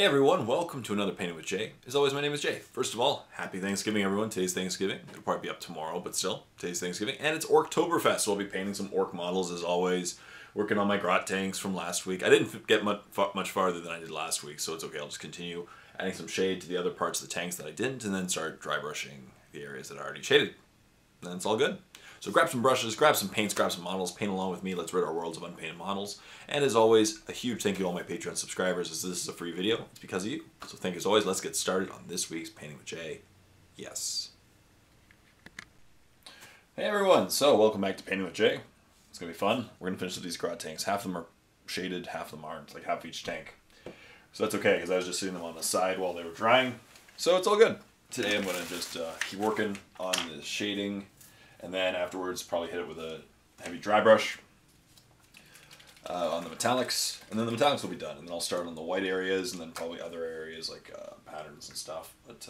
Hey everyone, welcome to another Painting with Jay. As always, my name is Jay. First of all, happy Thanksgiving everyone. Today's Thanksgiving. It'll probably be up tomorrow, but still, today's Thanksgiving. And it's Orktober, so I'll be painting some orc models as always. Working on my Grot Tanks from last week. I didn't get much farther than I did last week, so it's okay. I'll just continue adding some shade to the other parts of the tanks that I didn't, and then start dry brushing the areas that I already shaded. And then it's all good. So grab some brushes, grab some paints, grab some models, paint along with me. Let's rid our worlds of unpainted models. And as always, a huge thank you to all my Patreon subscribers, as this is a free video. It's because of you. So thank you as always. Let's get started on this week's Painting with Jay. Yes. Hey everyone. So welcome back to Painting with Jay. It's going to be fun. We're going to finish with these Grot Tanks. Half of them are shaded, half of them aren't. Like half each tank. So that's okay, because I was just sitting them on the side while they were drying. So it's all good. Today I'm going to just keep working on the shading. And then afterwards, probably hit it with a heavy dry brush on the metallics. And then the metallics will be done. And then I'll start on the white areas and then probably other areas like patterns and stuff. But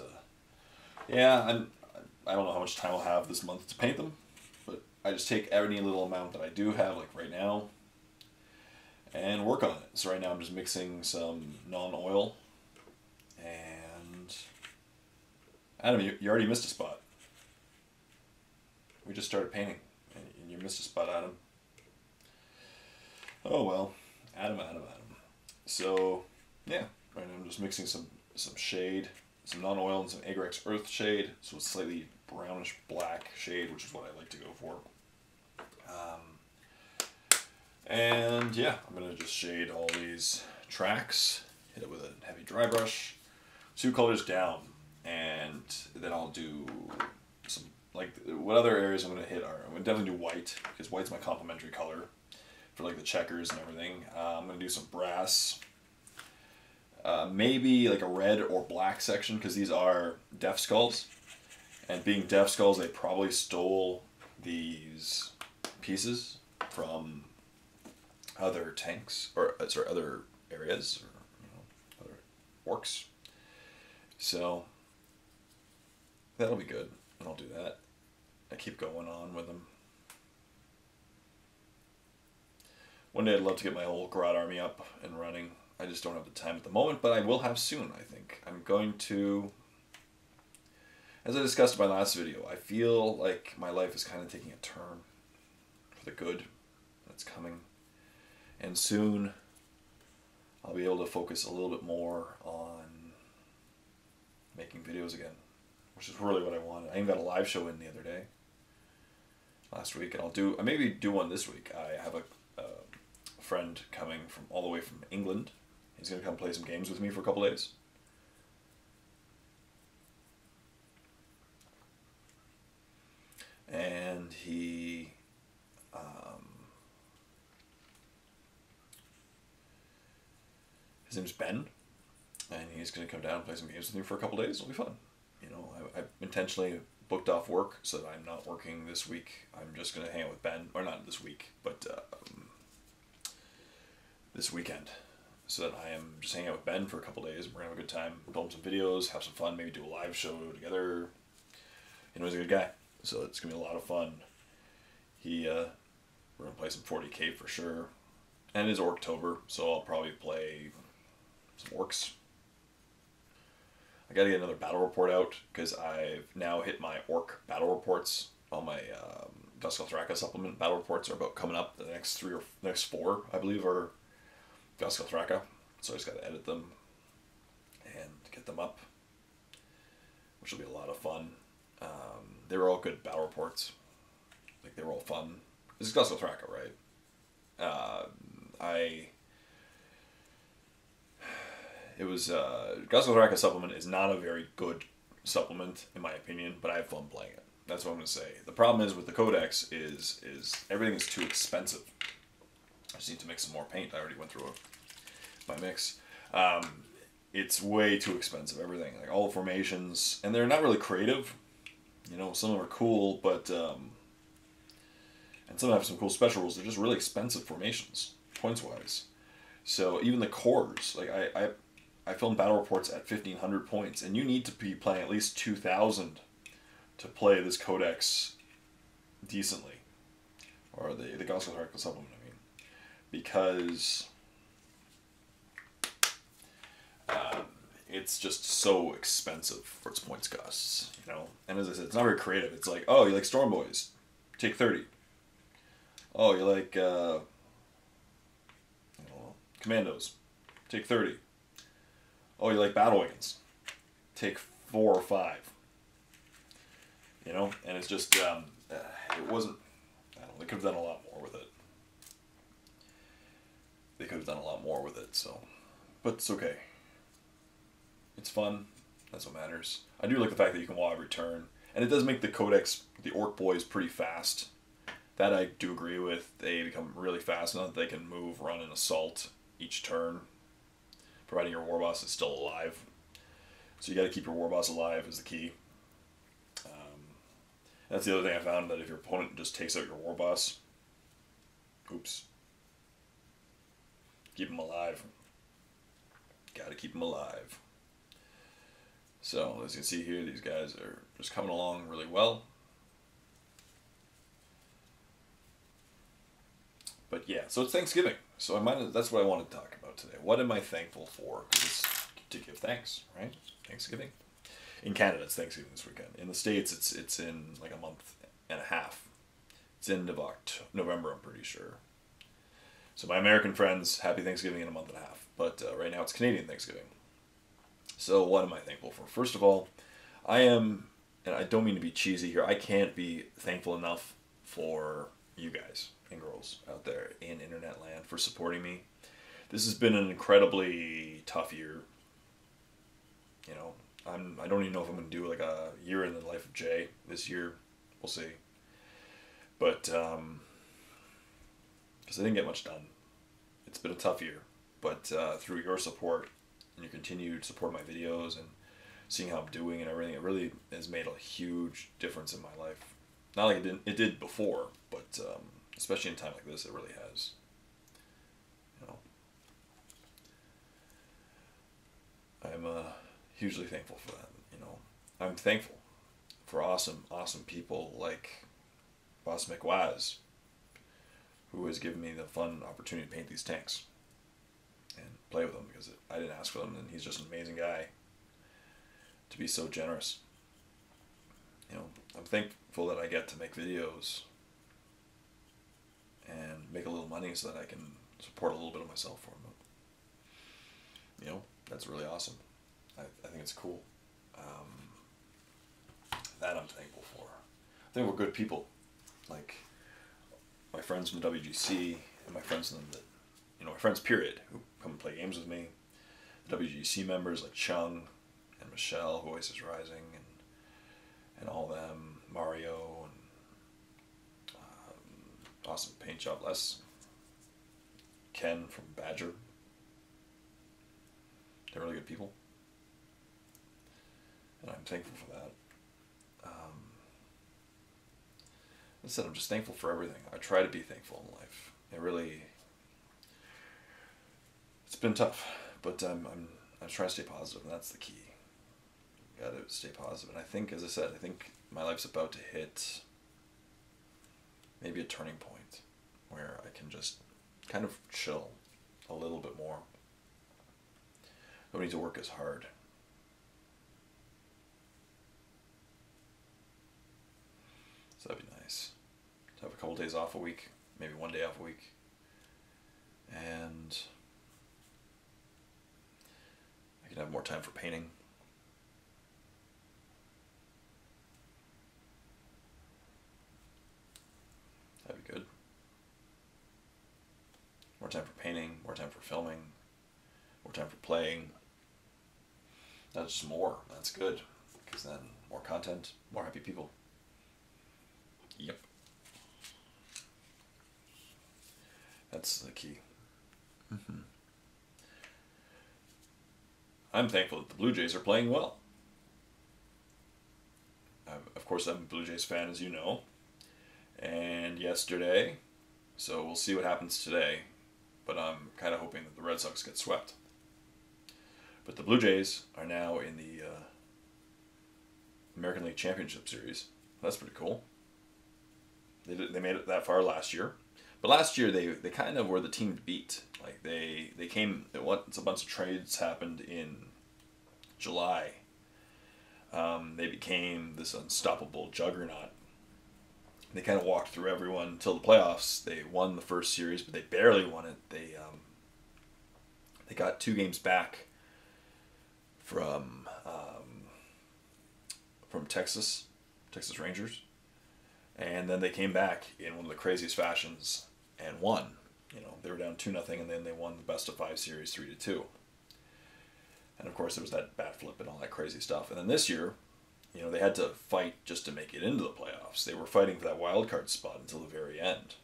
yeah, I don't know how much time I'll have this month to paint them. But I just take any little amount that I do have, like right now, and work on it. So right now I'm just mixing some non-oil. And Adam, you already missed a spot. We just started painting, and you missed a spot, Adam. Oh well, Adam. So yeah, right now I'm just mixing some shade, some non-oil and some Agrex Earth shade, so it's slightly brownish black shade, which is what I like to go for. And yeah, I'm gonna just shade all these tracks, hit it with a heavy dry brush, 2 colors down, and then I'll do some. Like, what other areas I'm going to hit are, I'm going to definitely do white, because white's my complementary color for like the checkers and everything. I'm going to do some brass, maybe like a red or black section, because these are deaf skulls. And being deaf skulls, they probably stole these pieces from other tanks, or sorry, other areas, or other orcs. So that'll be good, and I'll do that. I keep going on with them. One day I'd love to get my whole Grot army up and running. I just don't have the time at the moment, but I will have soon, I think. I'm going to, as I discussed in my last video, I feel like my life is kind of taking a turn for the good that's coming. And soon I'll be able to focus a little bit more on making videos again, which is really what I wanted. I even got a live show in the other day, last week, and I maybe do one this week. I have a friend coming from all the way from England. He's going to come play some games with me for a couple days. And he his name's Ben, and he's going to come down and play some games with me for a couple days. It'll be fun. You know, I intentionally booked off work so that I'm not working this week. I'm just going to hang out with Ben, or not this week, but this weekend. So that I am just hanging out with Ben for a couple days. We're going to have a good time, film some videos, have some fun, maybe do a live show together. You know, he's a good guy, so it's going to be a lot of fun. We're going to play some 40k for sure. And it is Orktober, so I'll probably play some orcs. I gotta get another battle report out, because I've now hit my orc battle reports. All my Guskelthraka supplement battle reports are about coming up. The next 4, I believe, are Guskelthraka. So I just gotta edit them and get them up, which will be a lot of fun. They were all good battle reports. Like, they were all fun. This is Guskelthraka, right? It was, Guskelthraka supplement is not a very good supplement, in my opinion, but I have fun playing it. That's what I'm going to say. The problem is with the Codex is everything is too expensive. I just need to mix some more paint. I already went through my mix. It's way too expensive, everything. Like, all the formations, and they're not really creative. You know, some of them are cool, but, and some have some cool special rules. They're just really expensive formations, points-wise. So even the cores, like, I filmed battle reports at 1,500 points, and you need to be playing at least 2,000 to play this codex decently, or the Guskelthraka supplement, I mean, because It's just so expensive for its points costs, you know. And as I said, it's not very creative. It's like, oh, you like Storm Boys, take 30. Oh, you like Commandos, take 30. Oh, you like Battle Wagons, take 4 or 5. You know, and it's just it wasn't. I don't know. They could have done a lot more with it. They could have done a lot more with it. So, but it's okay. It's fun. That's what matters. I do like the fact that you can wall every turn, and it does make the Codex, the Orc Boys, pretty fast. That I do agree with. They become really fast now that they can move, run, and assault each turn, providing your war boss is still alive. So you got to keep your war boss alive is the key. That's the other thing I found, that if your opponent just takes out your war boss, oops, keep him alive. Got to keep him alive. So as you can see here, these guys are just coming along really well. But yeah, so it's Thanksgiving. So that's what I want to talk about today. What am I thankful for? Because it's to give thanks, right? Thanksgiving. In Canada, it's Thanksgiving this weekend. In the States, it's in like a month and a half. It's end of November, I'm pretty sure. So my American friends, happy Thanksgiving in a month and a half. But right now it's Canadian Thanksgiving. So what am I thankful for? First of all, I am, and I don't mean to be cheesy here, I can't be thankful enough for you guys and girls out there in internet land for supporting me. This has been an incredibly tough year. You know, I don't even know if I'm going to do like a year in the life of Jay this year. We'll see. But, because I didn't get much done. It's been a tough year. But through your support and your continued support of my videos and seeing how I'm doing and everything, it really has made a huge difference in my life. Not like it did before, but especially in a time like this, it really has. You know, I'm hugely thankful for that. You know, I'm thankful for awesome people like Boss McWaz, who has given me the fun opportunity to paint these tanks and play with them, because I didn't ask for them, and he's just an amazing guy to be so generous. You know, I'm thankful that I get to make videos and make a little money so that I can support a little bit of myself for them. You know, that's really awesome. I think it's cool. That I'm thankful for. I think we're good people. Like my friends from the WGC and my friends from my friends period, who come and play games with me. The WGC members like Chung and Michelle, who always is rising, and all them, Mario, and awesome paint job Les, Ken from Badger. They're really good people, and I'm thankful for that. As I said, I'm just thankful for everything. I try to be thankful in life. It's been tough, but I'm trying to stay positive, and that's the key. Got to stay positive, and I think, as I said, my life's about to hit maybe a turning point where I can just kind of chill a little bit more. Don't need to work as hard. So that'd be nice. To have a couple days off a week, maybe one day off a week. And I can have more time for painting. That'd be good. More time for painting, more time for filming, more time for playing. That's just more. That's good. Because then more content, more happy people. Yep. That's the key. Mm-hmm. I'm thankful that the Blue Jays are playing well. Of course, I'm a Blue Jays fan, as you know. And yesterday, so we'll see what happens today. But I'm kind of hoping that the Red Sox get swept. But the Blue Jays are now in the American League Championship Series. That's pretty cool. They made it that far last year, But last year they kind of were the team to beat. Like they came. Once a bunch of trades happened in July, they became this unstoppable juggernaut. They kind of walked through everyone until the playoffs. They won the first series, but they barely won it. They got 2 games back from Texas Rangers, and then they came back in one of the craziest fashions and won. You know, they were down 2-0, and then they won the best of 5 series 3-2. And of course, there was that bat flip and all that crazy stuff. And then this year, you know, they had to fight just to make it into the playoffs. They were fighting for that wild card spot until the very end,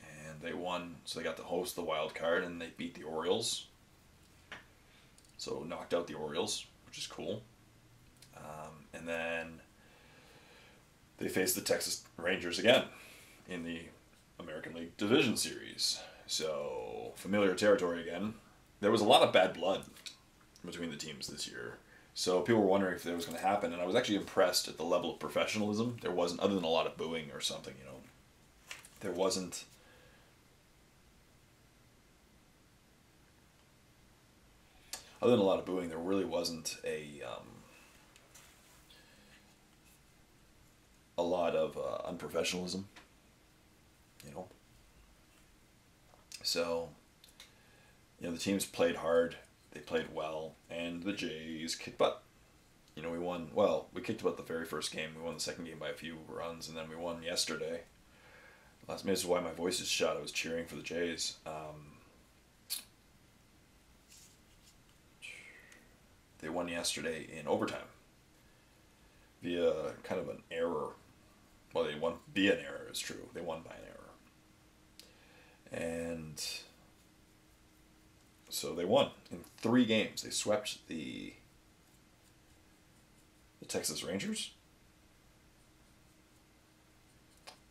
and they won. So they got to host the wild card, and they beat the Orioles. So knocked out the Orioles, which is cool. And then they faced the Texas Rangers again in the American League Division Series. So familiar territory again. There was a lot of bad blood between the teams this year. So people were wondering if that was going to happen, and I was actually impressed at the level of professionalism. There wasn't, other than a lot of booing or something, you know, there wasn't. Other than a lot of booing, there really wasn't a lot of unprofessionalism, you know. So, you know, the teams played hard, they played well, and the Jays kicked butt. You know, we won, well, we kicked butt the very first game. We won the second game by a few runs, and then we won yesterday. Maybe this is why my voice is shot. I was cheering for the Jays. They won yesterday in overtime via kind of an error. Well, they won via an error, it's true. They won by an error. And so they won in 3 games. They swept the Texas Rangers.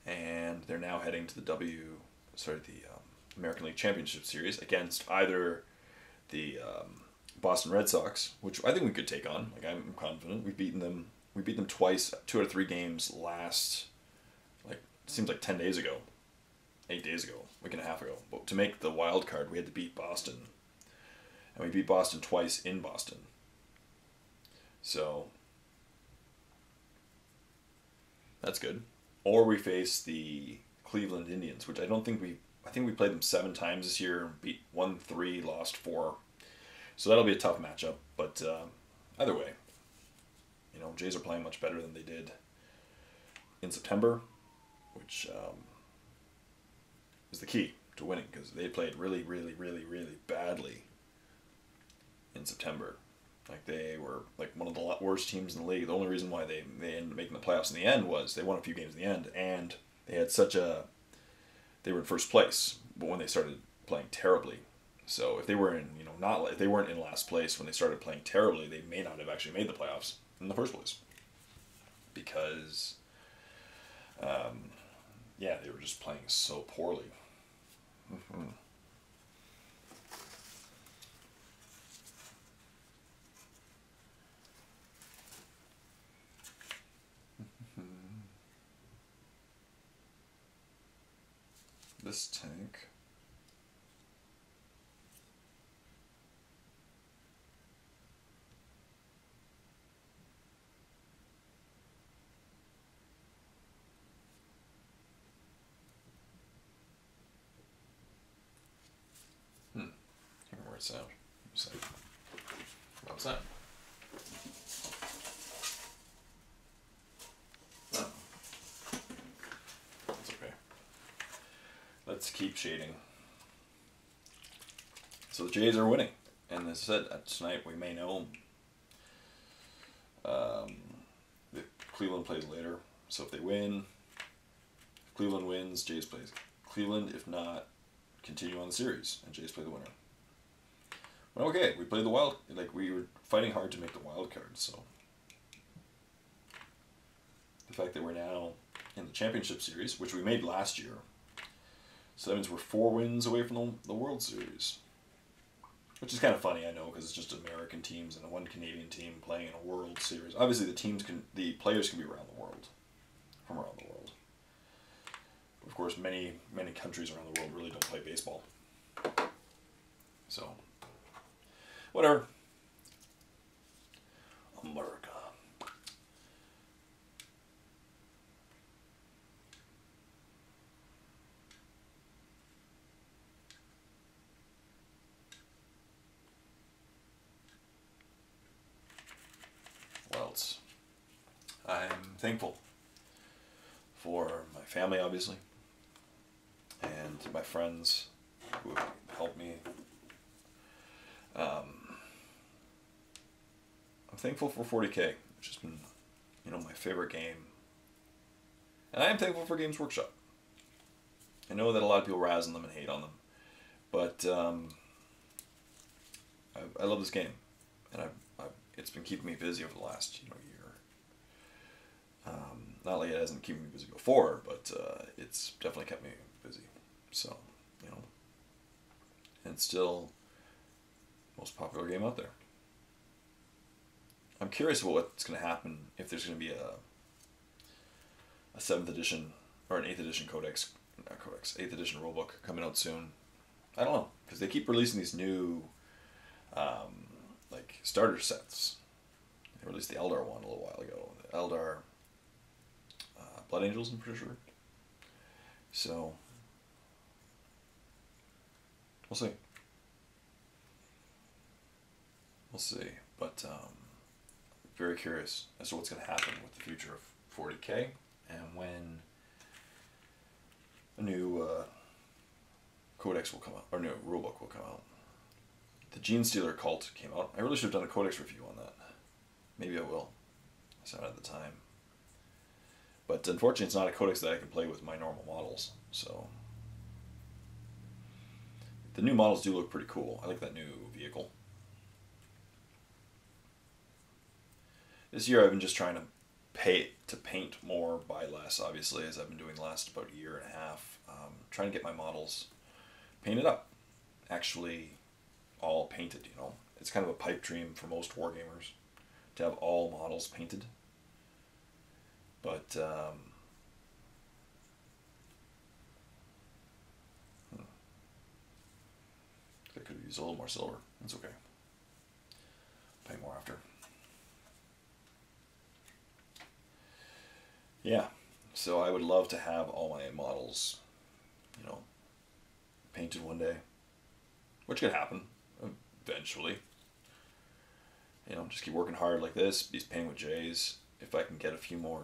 And they're now heading to the American League Championship Series against either the Boston Red Sox, which I think we could take on. Like, I'm confident. We beat them twice, 2 out of 3 games last, like, it seems like 10 days ago, 8 days ago, week and a half ago. But to make the wild card, we had to beat Boston. And we beat Boston twice in Boston. So that's good. Or we face the Cleveland Indians, which I think we played them 7 times this year, won 3, lost 4. So that'll be a tough matchup, but either way, you know, Jays are playing much better than they did in September, which is the key to winning, because they played really, really, really, really badly in September. Like, they were like one of the worst teams in the league. The only reason why they ended up making the playoffs in the end was they won a few games in the end, and they had they were in first place, but when they started playing terribly. So if they were if they weren't in last place when they started playing terribly, they may not have actually made the playoffs in the first place. Because, they were just playing so poorly. Mm-hmm. This tank. Sound. What's that? Oh. That's okay. Let's keep shading. So the Jays are winning, and as I said, tonight we may know. If Cleveland plays later, so if they win, if Cleveland wins, Jays plays Cleveland. If not, continue on the series, and Jays play the winner. Okay, we played we were fighting hard to make the wild card, so the fact that we're now in the championship series, which we made last year, so that means we're 4 wins away from the World Series, which is kind of funny, I know, because it's just American teams and 1 Canadian team playing in a World Series. Obviously, the players can be from around the world, Of course, many countries around the world really don't play baseball. So, whatever. America. What else? I'm thankful for my family, obviously, and my friends who have helped me. I'm thankful for 40K, which has been, my favorite game. And I am thankful for Games Workshop. I know that a lot of people razz on them and hate on them, but I love this game, and it's been keeping me busy over the last year. Not like it hasn't kept me busy before, but it's definitely kept me busy. So, and it's still the most popular game out there. I'm curious about what's going to happen if there's going to be a 7th edition or an 8th edition codex, not codex, 8th edition rulebook coming out soon. I don't know, because they keep releasing these new like starter sets. They released the Eldar one a little while ago. The Eldar Blood Angels, I'm pretty sure. So we'll see. We'll see, but very curious as to what's going to happen with the future of 40K and when a new codex will come out, or new rulebook will come out. The Gene Stealer Cult came out. I really should have done a codex review on that. Maybe I will. I said at the time. But unfortunately, it's not a codex that I can play with my normal models. So the new models do look pretty cool. I like that new vehicle. This year I've been just trying to paint more, buy less, obviously, as I've been doing the last about year and a half. Trying to get my models painted up. Actually all painted, It's kind of a pipe dream for most wargamers to have all models painted. But I could have used a little more silver. That's okay. Pay more after. Yeah, so I would love to have all my models, painted one day, which could happen eventually. Just keep working hard like this, be painting with J's. If I can get a few more,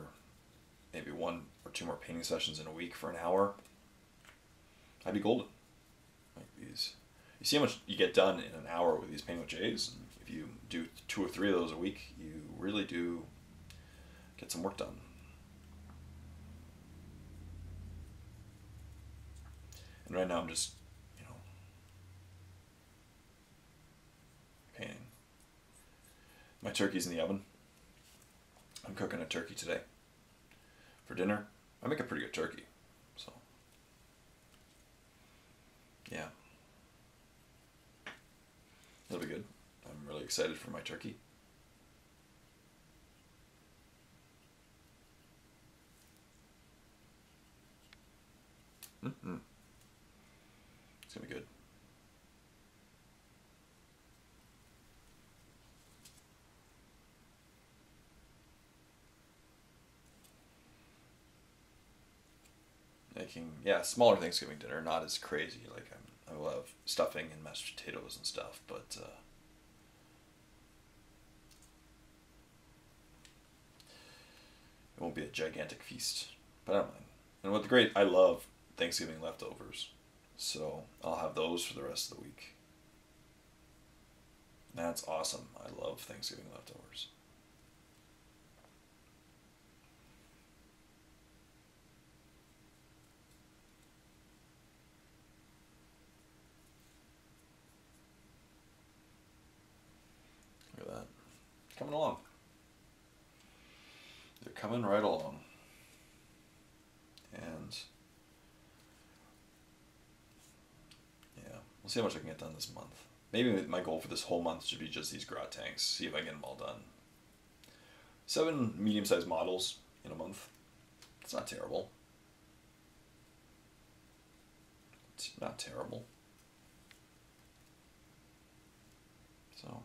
maybe 1 or 2 more painting sessions in a week for an hour, I'd be golden. Like these, you see how much you get done in an hour with these painting with J's. And if you do 2 or 3 of those a week, you really do get some work done. And right now I'm just, painting. My turkey's in the oven. I'm cooking a turkey today for dinner. I make a pretty good turkey, so yeah, it'll be good. I'm really excited for my turkey. It's gonna be good. Making, smaller Thanksgiving dinner, not as crazy. Like I will have stuffing and mashed potatoes and stuff, but it won't be a gigantic feast. But I don't mind. And I love Thanksgiving leftovers, so I'll have those for the rest of the week. That's awesome. I love Thanksgiving leftovers. Look at that. Coming along. They're coming right along. And yeah, we'll see how much I can get done this month. Maybe my goal for this whole month should be just these Grot Tanks. See if I can get them all done. 7 medium-sized models in a month. It's not terrible. not terrible. So.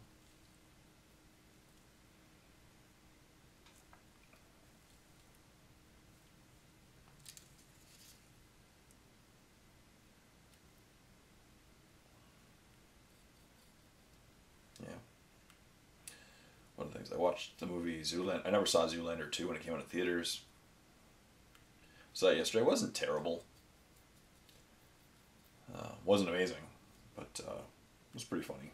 Yeah. One of the things I watched the movie Zoolander. I never saw Zoolander 2 when it came out in theaters. Saw it yesterday. It wasn't terrible. Wasn't amazing, but it was pretty funny.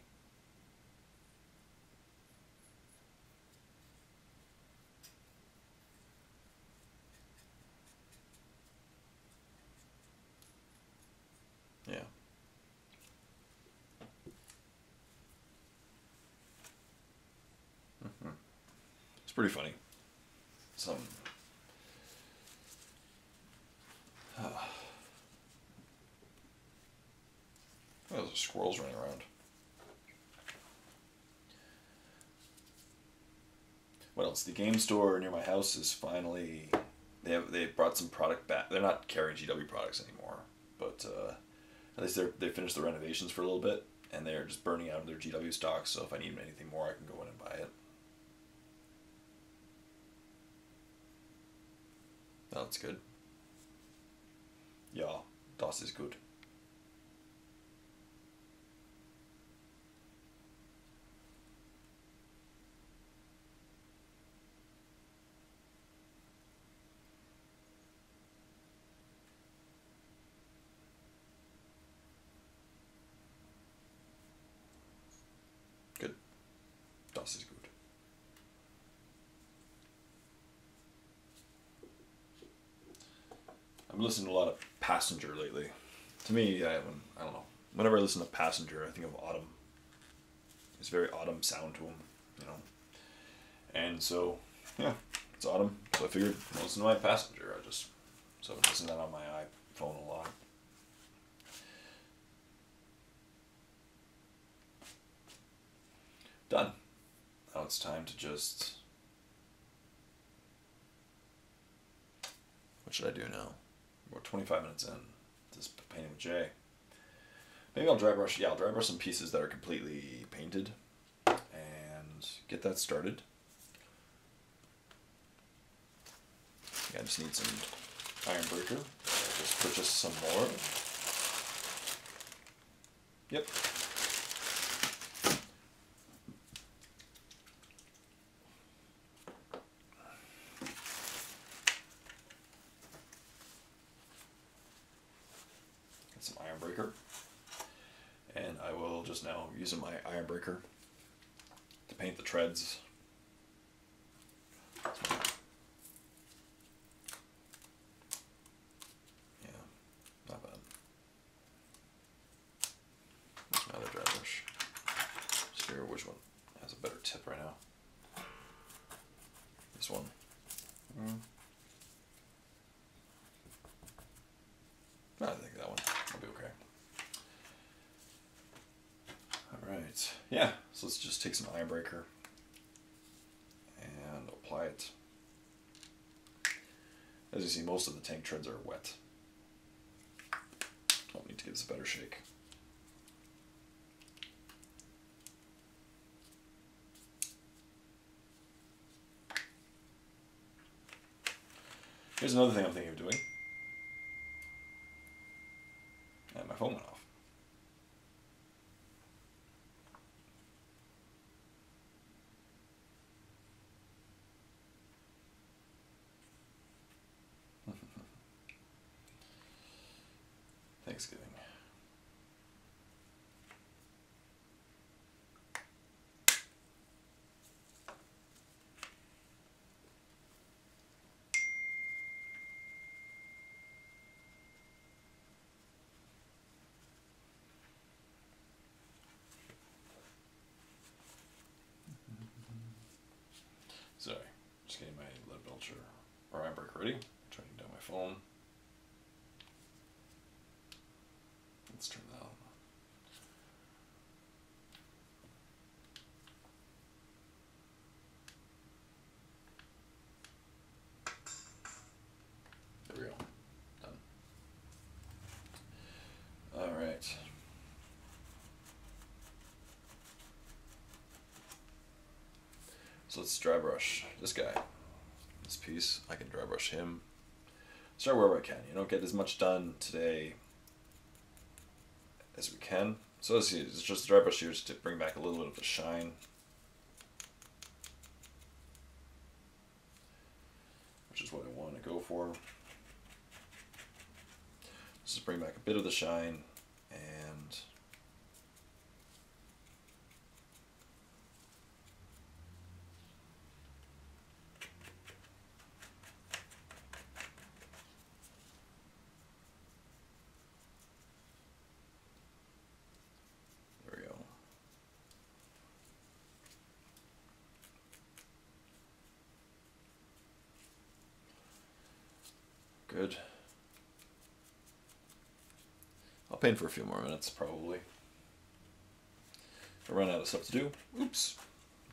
Yeah. It's pretty funny. Some. Oh, there's squirrels running around. What else? The game store near my house is finally. They brought some product back. They're not carrying GW products anymore, but at least they finished the renovations for a little bit, and they're just burning out their GW stocks. So if I need anything more, I can go in and buy it. That's good. Yeah, das is good. Good. Das is good. I'm listening to a lot of Passenger lately. To me, I don't know. Whenever I listen to Passenger, I think of autumn. It's a very autumn sound to them, you know. And so, yeah, it's autumn. So I figured I'll listen to my Passenger. So I've been listening to that on my iPhone a lot. Done. Now it's time to just. What should I do now? We're 25 minutes in. This painting with Jay. Maybe I'll dry brush. Yeah, I'll dry brush some pieces that are completely painted, and get that started. Yeah, I just need some iron breaker. I'll just purchase some more. Yep. Get some iron breaker. And I will just now use my iron breaker to paint the treads. Yeah, not bad. Where's my other dry brush? Just figure which one has a better tip right now. This one. I think that one will be okay. Alright, yeah, so let's just take some iron breaker and apply it. As you see, most of the tank treads are wet. I'll need to give this a better shake. Here's another thing I'm thinking of doing. And my phone went off. Thanksgiving. Sorry, just getting my lead belcher or iron breaker ready. Turning down my phone. Let's turn that on. There we go. Done. So let's dry brush this guy. This piece, I can dry brush him. Start wherever I can. You know, get as much done today as we can. So let's see, it's just dry brush here just to bring back a little bit of the shine. Which is what I want to go for. Just bring back a bit of the shine and there we go. Good. I'll paint for a few more minutes, probably. If I run out of stuff to do, oops.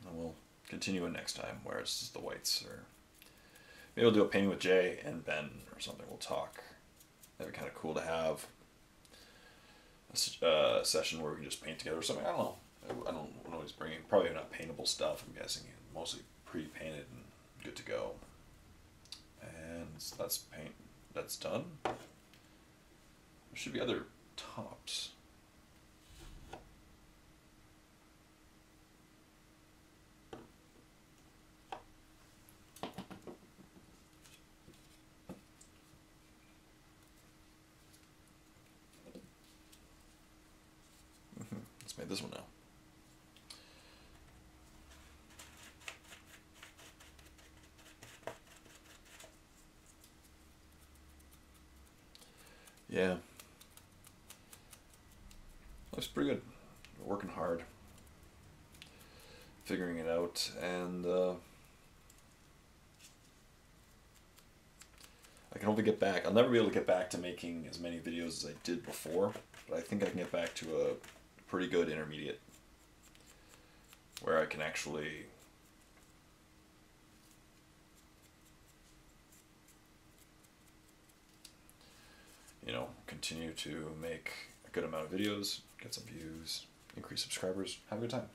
And we'll continue it next time, where it's just the whites. Or maybe we'll do a painting with Jay and Ben or something. We'll talk. That'd be kind of cool to have a session where we can just paint together or something. I don't know. I don't know what he's bringing. Probably not paintable stuff, I'm guessing. Mostly pre-painted and good to go. And that's paint. That's done. There should be other tops. Let's make this one now. Yeah. Looks pretty good. We're working hard. Figuring it out, and I can hopefully get back. I'll never be able to get back to making as many videos as I did before, but I think I can get back to a pretty good intermediate where I can actually continue to make a good amount of videos, get some views, increase subscribers, have a good time.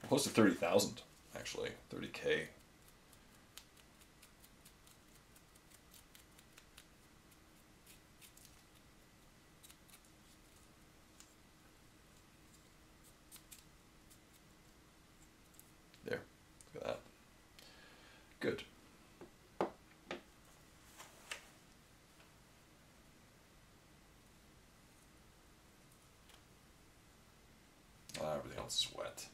I'm close to 30,000 actually, 30K. There, look at that. Good. Everything else is wet.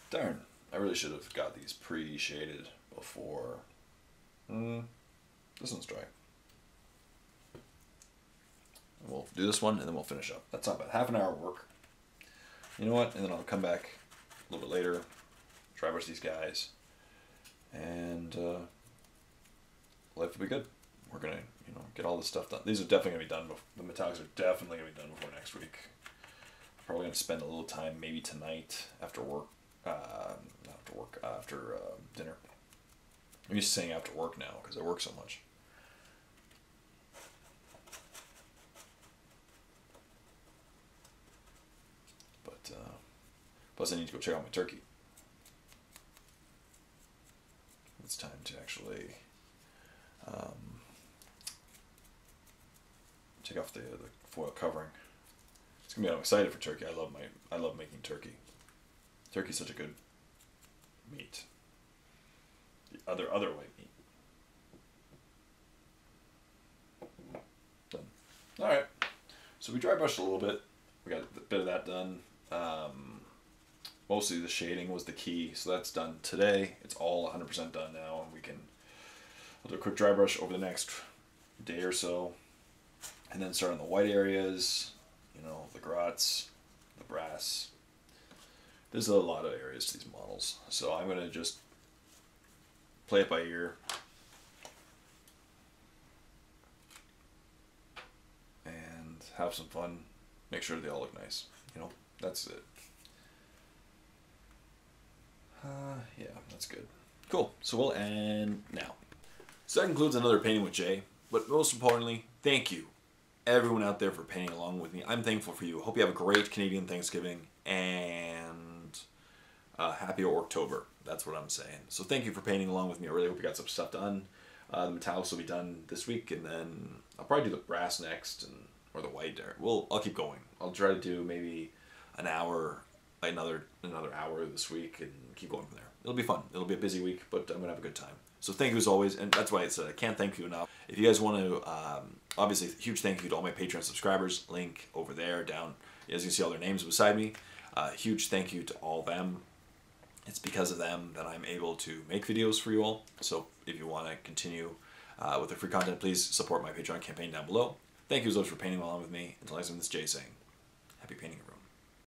Darn, I really should have got these pre-shaded before. This one's dry. And we'll do this one and then we'll finish up. That's not bad. Half an hour work. You know what? And then I'll come back a little bit later, dry brush these guys, and life will be good. We're gonna, get all this stuff done. These are definitely gonna be done. The metallics are definitely gonna be done before next week. Probably gonna spend a little time, maybe tonight after work. After dinner. I'm used to saying after work now because I work so much. But plus I need to go check out my turkey. It's time to actually take off the foil covering. It's gonna be. I'm excited for turkey. I love making turkey. Turkey's such a good meat. The other white meat. Done. All right. So we dry brushed a little bit. We got a bit of that done. Mostly the shading was the key, so that's done today. It's all 100% done now, and I'll do a quick dry brush over the next day or so, and then start on the white areas. The grots, the brass. There's a lot of areas to these models, so I'm gonna just play it by ear and have some fun. Make sure they all look nice. That's it. Yeah, that's good. Cool. So we'll end now. So that concludes another painting with Jay. But most importantly, thank you, everyone out there, for painting along with me. I'm thankful for you. Hope you have a great Canadian Thanksgiving, and Happy Orktober. That's what I'm saying. So thank you for painting along with me. I really hope you got some stuff done. The metallics will be done this week, and then I'll probably do the brass next, or the white. I'll keep going. I'll try to do maybe an hour, another hour this week, and keep going from there. It'll be fun. It'll be a busy week, but I'm gonna have a good time. So thank you as always, and that's why I said I can't thank you enough. If you guys want to, obviously, huge thank you to all my Patreon subscribers. Link over there, down. As you can see, all their names beside me. Huge thank you to all of them. It's because of them that I'm able to make videos for you all. So if you want to continue with the free content, please support my Patreon campaign down below. Thank you as always for painting along with me. Until next time, this is Jay saying, happy painting, everyone.